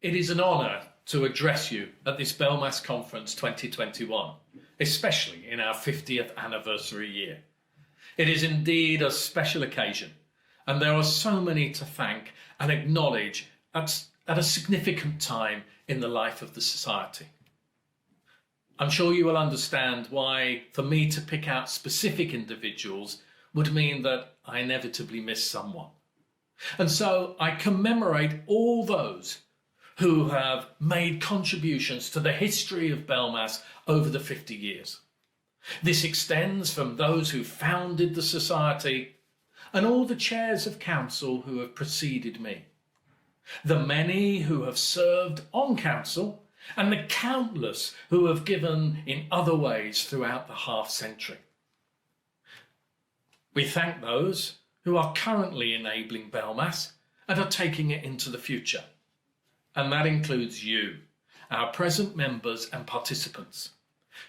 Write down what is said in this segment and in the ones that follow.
It is an honour to address you at this BELMAS Conference 2021, especially in our 50th anniversary year. It is indeed a special occasion, and there are so many to thank and acknowledge at a significant time in the life of the Society. I'm sure you will understand why for me to pick out specific individuals would mean that I inevitably miss someone. And so I commemorate all those who have made contributions to the history of BELMAS over the 50 years. This extends from those who founded the Society and all the chairs of council who have preceded me, the many who have served on council, and the countless who have given in other ways throughout the half-century. We thank those who are currently enabling BELMAS and are taking it into the future. And that includes you, our present members and participants.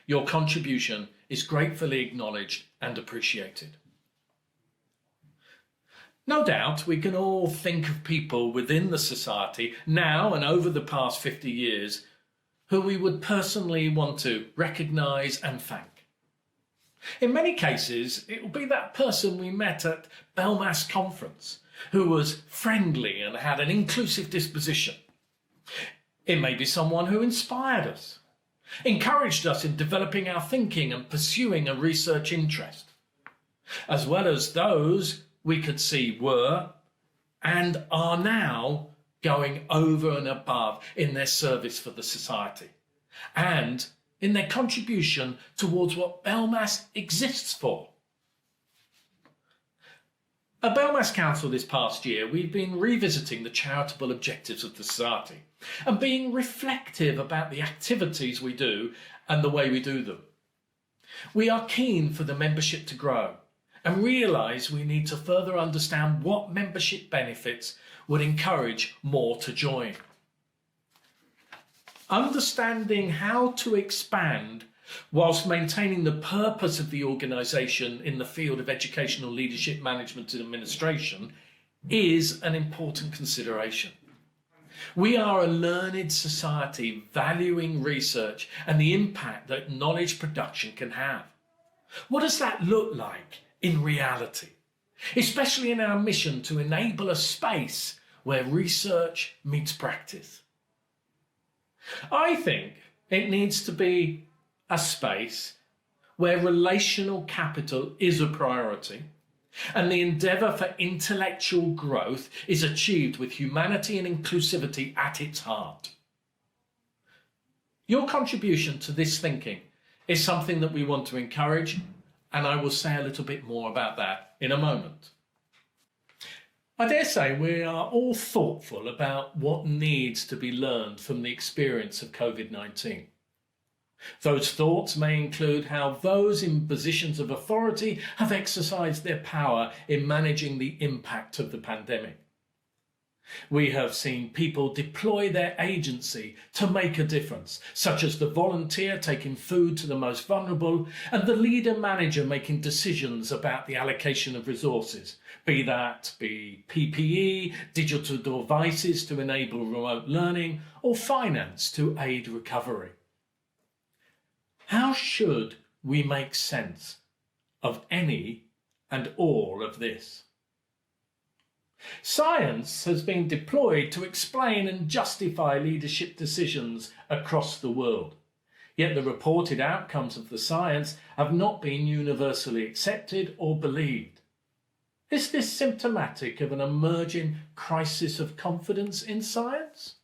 Your contribution is gratefully acknowledged and appreciated. No doubt we can all think of people within the Society now and over the past 50 years who we would personally want to recognise and thank. In many cases, it will be that person we met at BELMAS Conference who was friendly and had an inclusive disposition. It may be someone who inspired us, encouraged us in developing our thinking and pursuing a research interest, as well as those we could see were and are now going over and above in their service for the Society and in their contribution towards what BELMAS exists for. At BELMAS Council this past year, we've been revisiting the charitable objectives of the Society and being reflective about the activities we do and the way we do them. We are keen for the membership to grow and realise we need to further understand what membership benefits would encourage more to join. Understanding how to expand whilst maintaining the purpose of the organisation in the field of educational leadership, management and administration is an important consideration. We are a learned society valuing research and the impact that knowledge production can have. What does that look like in reality, especially in our mission to enable a space where research meets practice? I think it needs to be a space where relational capital is a priority and the endeavour for intellectual growth is achieved with humanity and inclusivity at its heart. Your contribution to this thinking is something that we want to encourage, and I will say a little bit more about that in a moment. I dare say we are all thoughtful about what needs to be learned from the experience of COVID-19. Those thoughts may include how those in positions of authority have exercised their power in managing the impact of the pandemic. We have seen people deploy their agency to make a difference, such as the volunteer taking food to the most vulnerable and the leader-manager making decisions about the allocation of resources, be PPE, digital devices to enable remote learning, or finance to aid recovery. How should we make sense of any and all of this? Science has been deployed to explain and justify leadership decisions across the world, yet the reported outcomes of the science have not been universally accepted or believed. Is this symptomatic of an emerging crisis of confidence in science?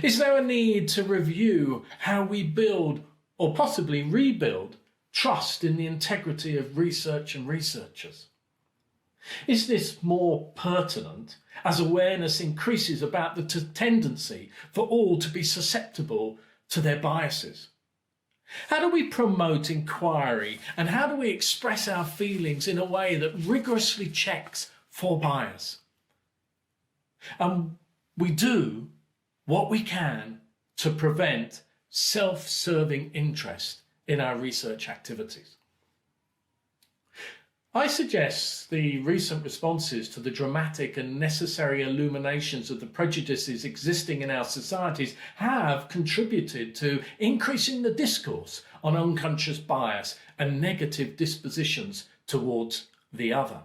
Is there a need to review how we build or possibly rebuild trust in the integrity of research and researchers? Is this more pertinent as awareness increases about the tendency for all to be susceptible to their biases? How do we promote inquiry and how do we express our feelings in a way that rigorously checks for bias? And we do what we can to prevent self-serving interest in our research activities. I suggest the recent responses to the dramatic and necessary illuminations of the prejudices existing in our societies have contributed to increasing the discourse on unconscious bias and negative dispositions towards the other.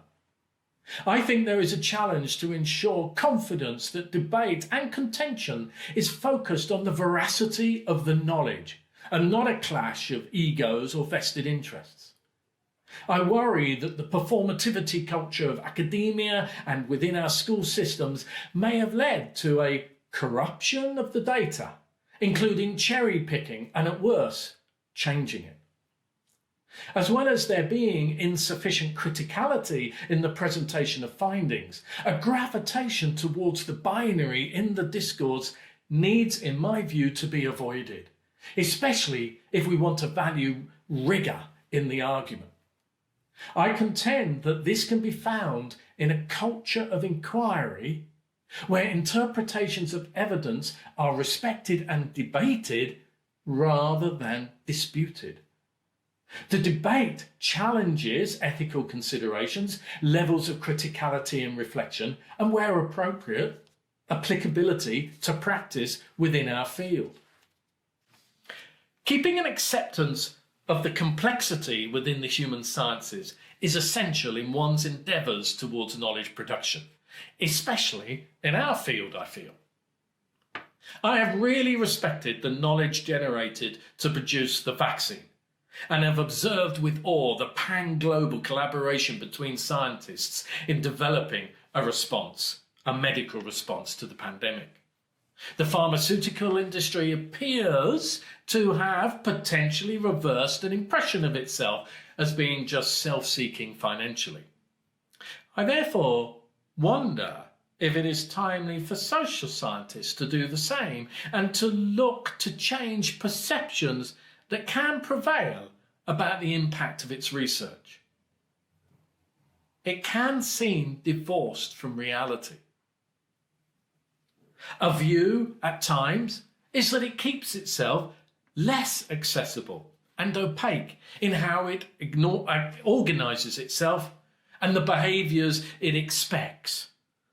I think there is a challenge to ensure confidence that debate and contention is focused on the veracity of the knowledge and not a clash of egos or vested interests. I worry that the performativity culture of academia and within our school systems may have led to a corruption of the data, including cherry picking and, at worst, changing it. As well as there being insufficient criticality in the presentation of findings, a gravitation towards the binary in the discourse needs, in my view, to be avoided, especially if we want to value rigour in the argument. I contend that this can be found in a culture of inquiry where interpretations of evidence are respected and debated rather than disputed. The debate challenges ethical considerations, levels of criticality and reflection, and where appropriate, applicability to practice within our field. Keeping an acceptance of the complexity within the human sciences is essential in one's endeavours towards knowledge production, especially in our field, I feel. I have really respected the knowledge generated to produce the vaccine and have observed with awe the pan-global collaboration between scientists in developing a response, a medical response to the pandemic. The pharmaceutical industry appears to have potentially reversed an impression of itself as being just self-seeking financially. I therefore wonder if it is timely for social scientists to do the same and to look to change perceptions that can prevail about the impact of its research. It can seem divorced from reality. A view, at times, is that it keeps itself less accessible and opaque in how it organises itself and the behaviours it expects.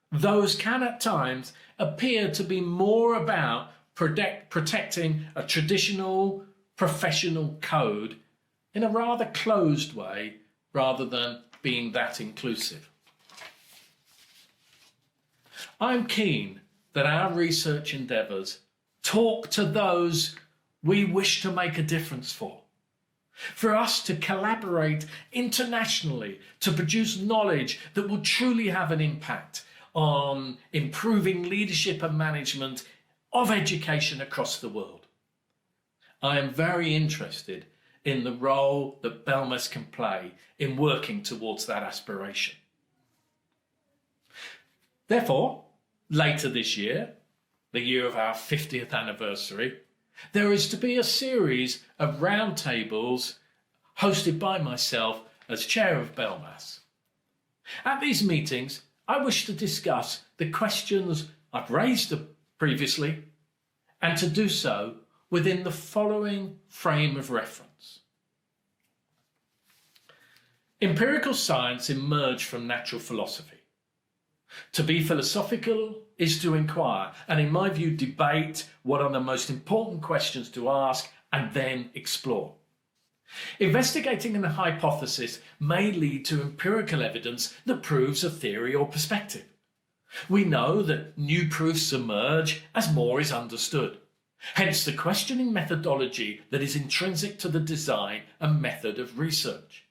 Those can, at times, appear to be more about protecting a traditional professional code in a rather closed way rather than being that inclusive. I'm keen that our research endeavours talk to those we wish to make a difference for us to collaborate internationally to produce knowledge that will truly have an impact on improving leadership and management of education across the world. I am very interested in the role that BELMAS can play in working towards that aspiration. Therefore, later this year, the year of our 50th anniversary, there is to be a series of roundtables hosted by myself as chair of BELMAS. At these meetings, I wish to discuss the questions I've raised previously and to do so within the following frame of reference. Empirical science emerged from natural philosophy. To be philosophical is to inquire and, in my view, debate what are the most important questions to ask and then explore. Investigating a hypothesis may lead to empirical evidence that proves a theory or perspective. We know that new proofs emerge as more is understood. Hence the questioning methodology that is intrinsic to the design and method of research.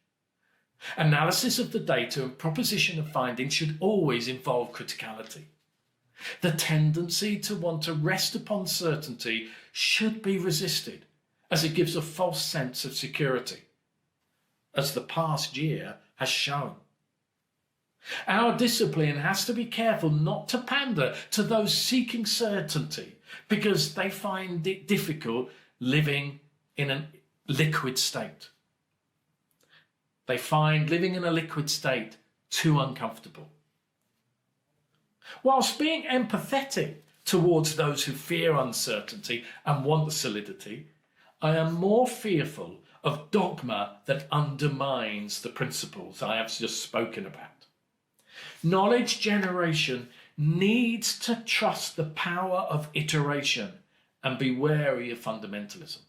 Analysis of the data and proposition of findings should always involve criticality. The tendency to want to rest upon certainty should be resisted, as it gives a false sense of security, as the past year has shown. Our discipline has to be careful not to pander to those seeking certainty because they find it difficult living in a liquid state. They find living in a liquid state too uncomfortable. Whilst being empathetic towards those who fear uncertainty and want solidity, I am more fearful of dogma that undermines the principles I have just spoken about. Knowledge generation needs to trust the power of iteration and be wary of fundamentalism.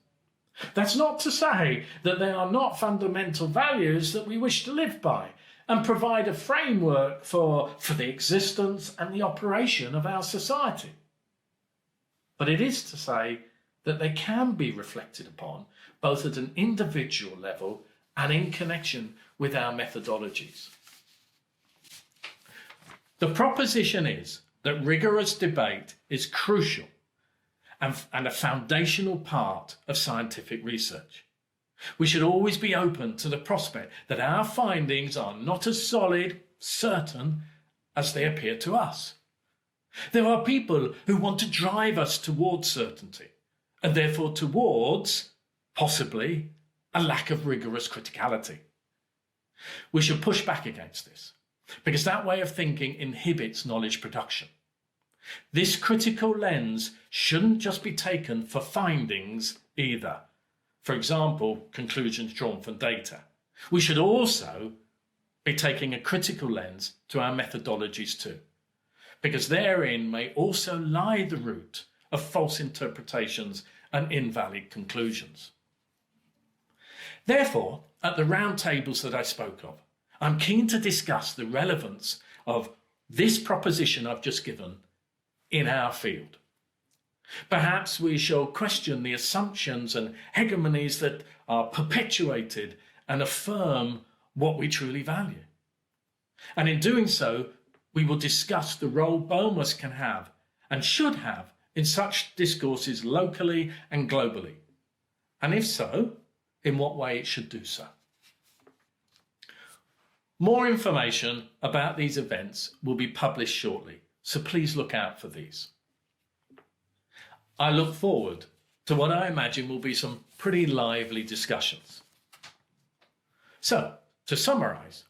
That's not to say that there are not fundamental values that we wish to live by and provide a framework for the existence and the operation of our society. But it is to say that they can be reflected upon both at an individual level and in connection with our methodologies. The proposition is that rigorous debate is crucial and a foundational part of scientific research. We should always be open to the prospect that our findings are not as solid, certain, as they appear to us. There are people who want to drive us towards certainty, and therefore towards, possibly, a lack of rigorous criticality. We should push back against this, because that way of thinking inhibits knowledge production. This critical lens shouldn't just be taken for findings either. For example, conclusions drawn from data. We should also be taking a critical lens to our methodologies too, because therein may also lie the root of false interpretations and invalid conclusions. Therefore, at the roundtables that I spoke of, I'm keen to discuss the relevance of this proposition I've just given in our field. Perhaps we shall question the assumptions and hegemonies that are perpetuated and affirm what we truly value. And in doing so, we will discuss the role BELMAS can have and should have in such discourses locally and globally. And if so, in what way it should do so. More information about these events will be published shortly, so please look out for these. I look forward to what I imagine will be some pretty lively discussions. So, to summarise,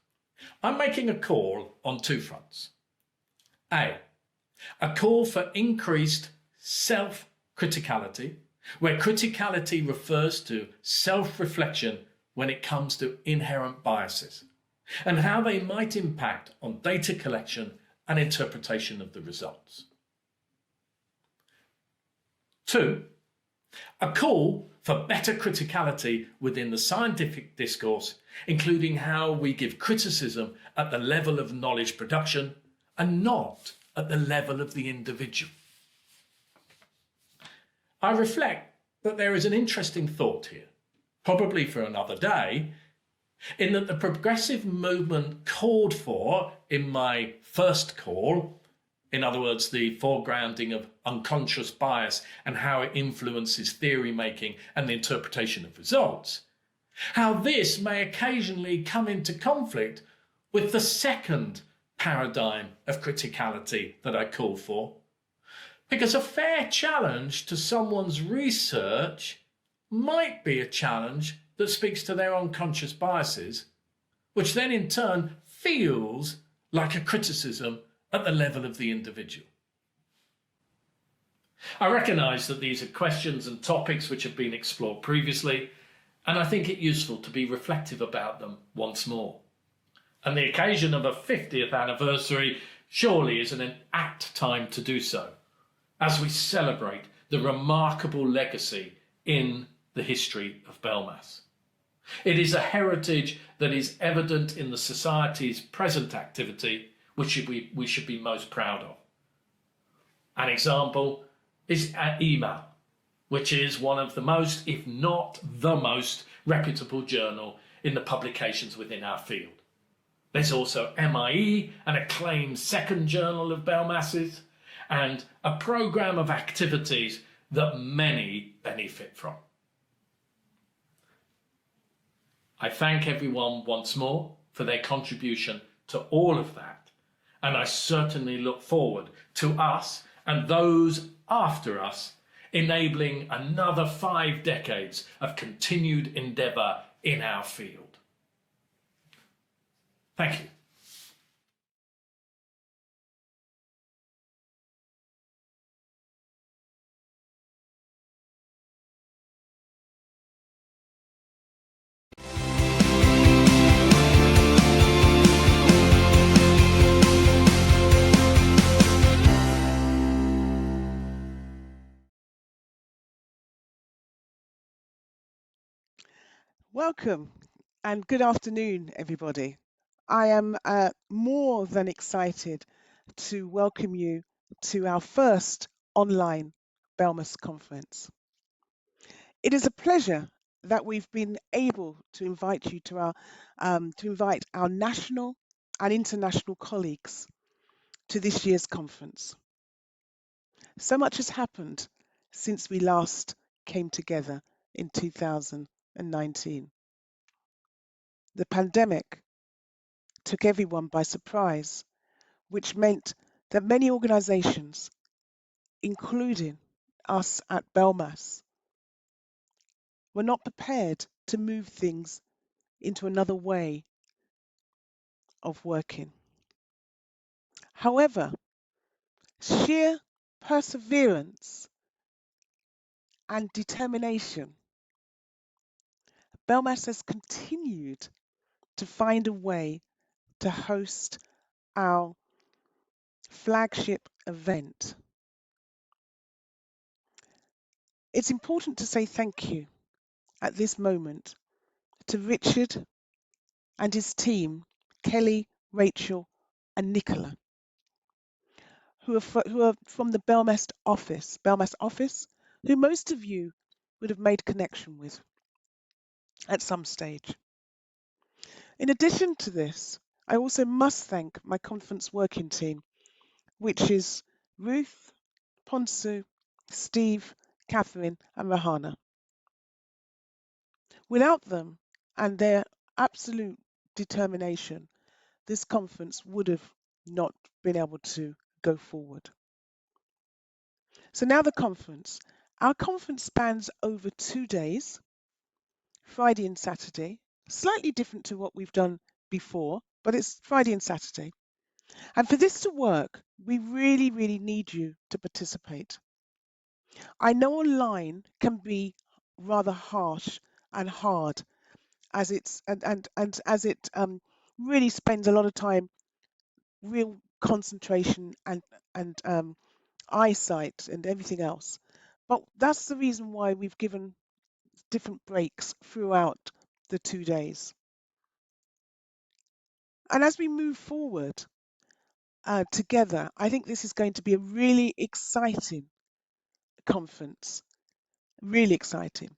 I'm making a call on two fronts. A call for increased self-criticality, where criticality refers to self-reflection when it comes to inherent biases, and how they might impact on data collection and interpretation of the results. 2, a call for better criticality within the scientific discourse, including how we give criticism at the level of knowledge production and not at the level of the individual. I reflect that there is an interesting thought here, probably for another day, in that the progressive movement called for in my first call, in other words, the foregrounding of unconscious bias and how it influences theory making and the interpretation of results, how this may occasionally come into conflict with the second paradigm of criticality that I call for. Because a fair challenge to someone's research might be a challenge that speaks to their unconscious biases, which then in turn feels like a criticism at the level of the individual. I recognise that these are questions and topics which have been explored previously, and I think it useful to be reflective about them once more. And the occasion of a 50th anniversary surely is an apt time to do so, as we celebrate the remarkable legacy in the history of BELMAS. It is a heritage that is evident in the society's present activity, which we should be most proud of. An example is email, which is one of the most, if not the most, reputable journal in the publications within our field. There's also MIE, an acclaimed second journal of BELMAS's, and a programme of activities that many benefit from. I thank everyone once more for their contribution to all of that, and I certainly look forward to us and those after us enabling another 5 decades of continued endeavour in our field. Thank you. Welcome and good afternoon, everybody. I am more than excited to welcome you to our first online BELMAS conference. It is a pleasure that we've been able to invite you to invite our national and international colleagues to this year's conference. So much has happened since we last came together in 2019. The pandemic took everyone by surprise, which meant that many organizations, including us at BELMAS, were not prepared to move things into another way of working. However, sheer perseverance and determination, BELMAS has continued to find a way to host our flagship event. It's important to say thank you at this moment to Richard and his team, Kelly, Rachel, and Nicola, who are from the BELMAS office, who most of you would have made connection with at some stage. In addition to this, I also must thank my conference working team, which is Ruth, Ponsu, Steve, Catherine, and Rahana. Without them and their absolute determination, this conference would have not been able to go forward. So now the conference. Our conference spans over 2 days, Friday and Saturday, slightly different to what we've done before, but it's Friday and Saturday. And for this to work, we really, really need you to participate. I know online can be rather harsh and hard as and as it really spends a lot of time, real concentration and eyesight and everything else. But that's the reason why we've given different breaks throughout the 2 days. And as we move forward together, I think this is going to be a really exciting conference. Really exciting.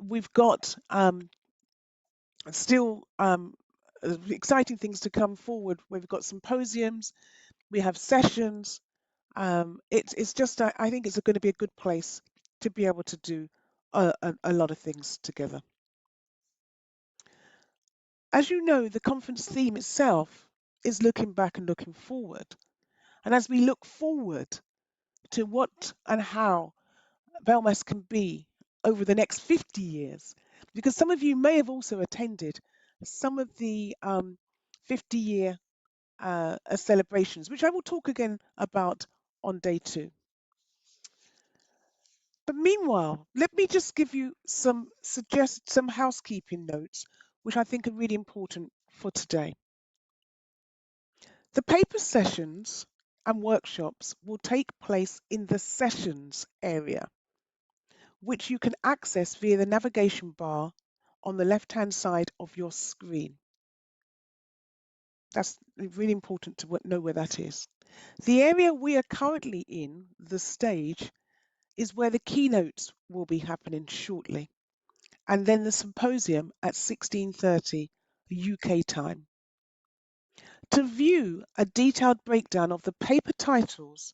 We've got still exciting things to come forward. We've got symposiums, we have sessions. It's just, I think it's going to be a good place to be able to do a lot of things together. As you know, the conference theme itself is looking back and looking forward. And as we look forward to what and how BELMAS can be over the next 50 years, because some of you may have also attended some of the 50-year celebrations, which I will talk again about on day 2. But meanwhile, let me just give you some housekeeping notes, which I think are really important for today. The paper sessions and workshops will take place in the sessions area, which you can access via the navigation bar on the left-hand side of your screen. That's really important to know where that is. The area we are currently in, the stage, is where the keynotes will be happening shortly, and then the symposium at 16:30 UK time. To view a detailed breakdown of the paper titles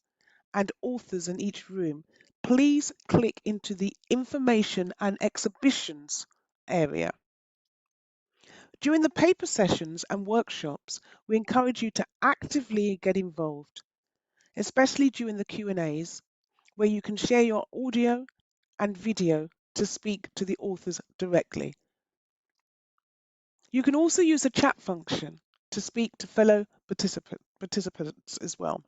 and authors in each room, please click into the Information and Exhibitions area. During the paper sessions and workshops, we encourage you to actively get involved, especially during the Q&As, where you can share your audio and video to speak to the authors directly. You can also use the chat function to speak to fellow participants as well.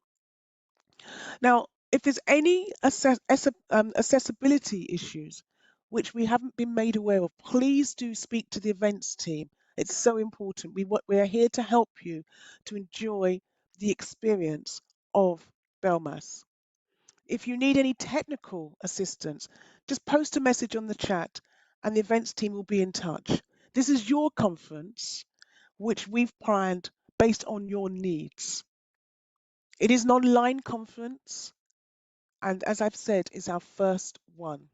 Now, if there's any accessibility issues which we haven't been made aware of, please do speak to the events team. It's so important. We are here to help you to enjoy the experience of BELMAS. If you need any technical assistance, just post a message on the chat and the events team will be in touch. This is your conference, which we've planned based on your needs. It is an online conference, and as I've said, is our first one.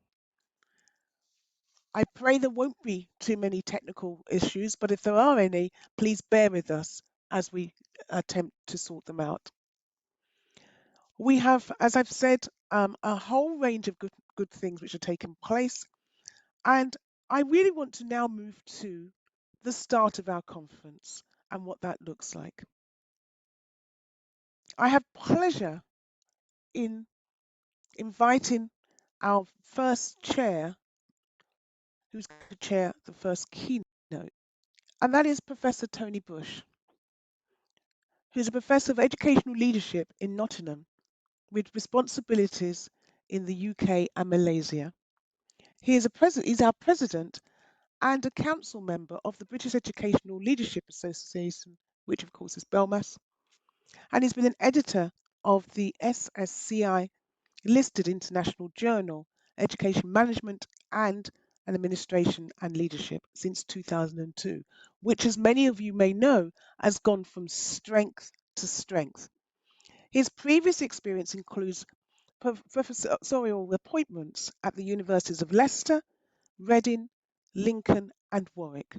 I pray there won't be too many technical issues, but if there are any, please bear with us as we attempt to sort them out. We have, as I've said, a whole range of good things which are taking place, and I really want to now move to the start of our conference and what that looks like. I have pleasure in inviting our first chair, who's going to chair the first keynote, and that is Professor Tony Bush, who's a professor of educational leadership in Nottingham with responsibilities in the UK and Malaysia. He's our president and a council member of the British Educational Leadership Association, which of course is BELMAS, and he's been an editor of the SSCI listed international journal, Education Management and Administration and Leadership since 2002, which, as many of you may know, has gone from strength to strength. His previous experience includes professorial appointments at the universities of Leicester, Reading, Lincoln, and Warwick.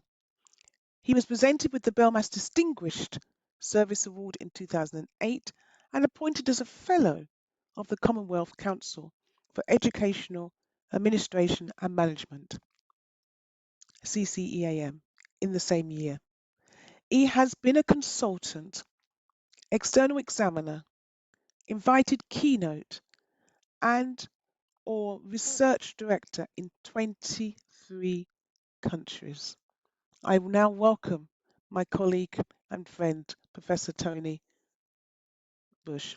He was presented with the BELMAS Distinguished Service Award in 2008 and appointed as a Fellow of the Commonwealth Council for Educational Administration and Management, CCEAM, in the same year. He has been a consultant, external examiner, invited keynote, and or research director in 23 countries. I will now welcome my colleague and friend, Professor Tony Bush.